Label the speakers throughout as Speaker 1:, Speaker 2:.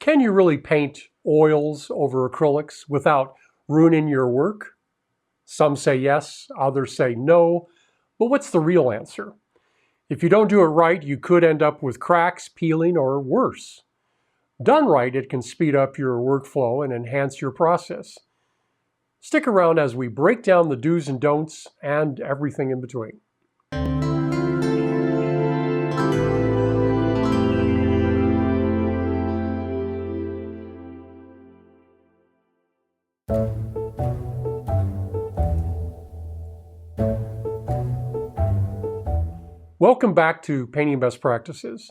Speaker 1: Can you really paint oils over acrylics without ruining your work? Some say yes, others say no, but what's the real answer? If you don't do it right, you could end up with cracks, peeling, or worse. Done right, it can speed up your workflow and enhance your process. Stick around as we break down the do's and don'ts and everything in between. Welcome back to Painting Best Practices.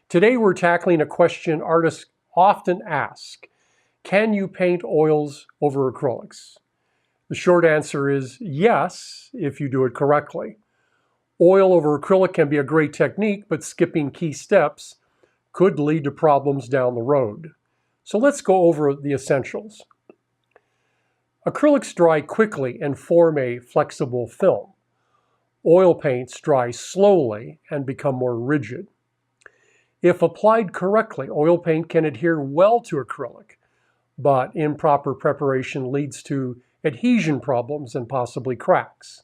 Speaker 1: Today we're tackling a question artists often ask. Can you paint oils over acrylics? The short answer is yes, if you do it correctly. Oil over acrylic can be a great technique, but skipping key steps could lead to problems down the road. So let's go over the essentials. Acrylics dry quickly and form a flexible film. Oil paints dry slowly and become more rigid. If applied correctly, oil paint can adhere well to acrylic, but improper preparation leads to adhesion problems and possibly cracks.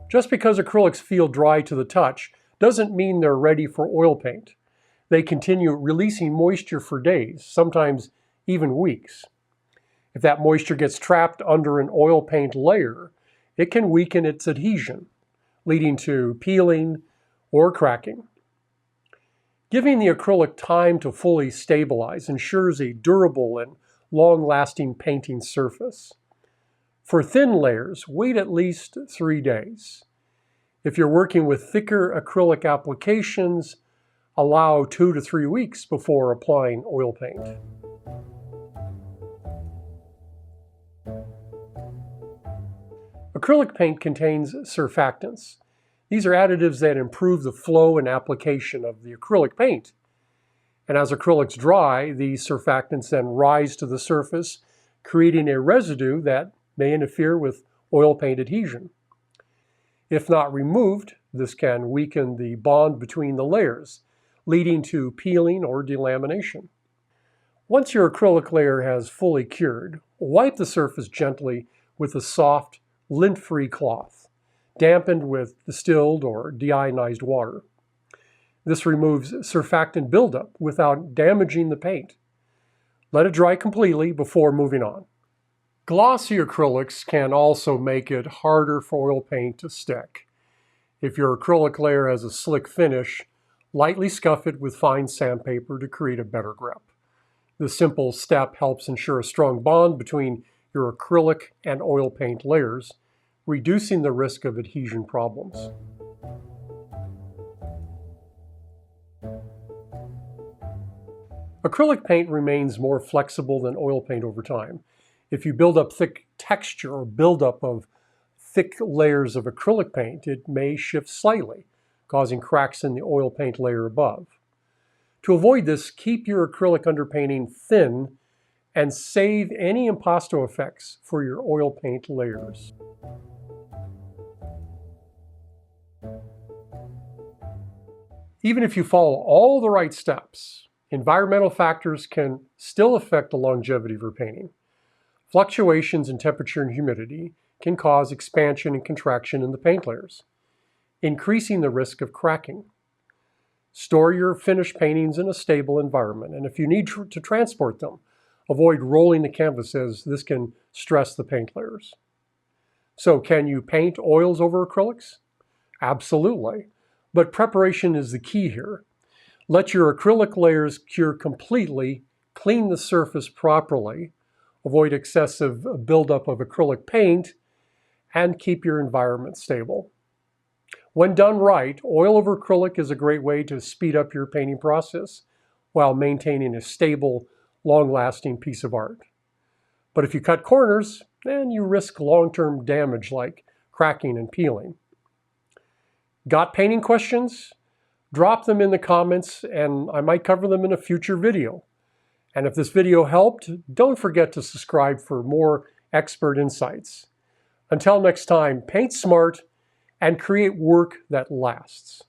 Speaker 1: Just because acrylics feel dry to the touch doesn't mean they're ready for oil paint. They continue releasing moisture for days, sometimes even weeks. If that moisture gets trapped under an oil paint layer, it can weaken its adhesion, leading to peeling or cracking. Giving the acrylic time to fully stabilize ensures a durable and long-lasting painting surface. For thin layers, wait at least 3 days. If you're working with thicker acrylic applications, allow 2 to 3 weeks before applying oil paint. Acrylic paint contains surfactants. These are additives that improve the flow and application of the acrylic paint. And as acrylics dry, these surfactants then rise to the surface, creating a residue that may interfere with oil paint adhesion. If not removed, this can weaken the bond between the layers, leading to peeling or delamination. Once your acrylic layer has fully cured, wipe the surface gently with a soft, lint-free cloth, dampened with distilled or deionized water. This removes surfactant buildup without damaging the paint. Let it dry completely before moving on. Glossy acrylics can also make it harder for oil paint to stick. If your acrylic layer has a slick finish, lightly scuff it with fine sandpaper to create a better grip. This simple step helps ensure a strong bond between your acrylic and oil paint layers, reducing the risk of adhesion problems. Acrylic paint remains more flexible than oil paint over time. If you build up thick texture or buildup of thick layers of acrylic paint, it may shift slightly, causing cracks in the oil paint layer above. To avoid this, keep your acrylic underpainting thin and save any impasto effects for your oil paint layers. Even if you follow all the right steps, environmental factors can still affect the longevity of your painting. Fluctuations in temperature and humidity can cause expansion and contraction in the paint layers, increasing the risk of cracking. Store your finished paintings in a stable environment, and if you need to transport them, avoid rolling the canvas as this can stress the paint layers. So can you paint oils over acrylics? Absolutely, but preparation is the key here. Let your acrylic layers cure completely, clean the surface properly, avoid excessive buildup of acrylic paint, and keep your environment stable. When done right, oil over acrylic is a great way to speed up your painting process while maintaining a stable, long-lasting piece of art. But if you cut corners, then you risk long-term damage like cracking and peeling. Got painting questions? Drop them in the comments and I might cover them in a future video. And if this video helped, don't forget to subscribe for more expert insights. Until next time, paint smart and create work that lasts.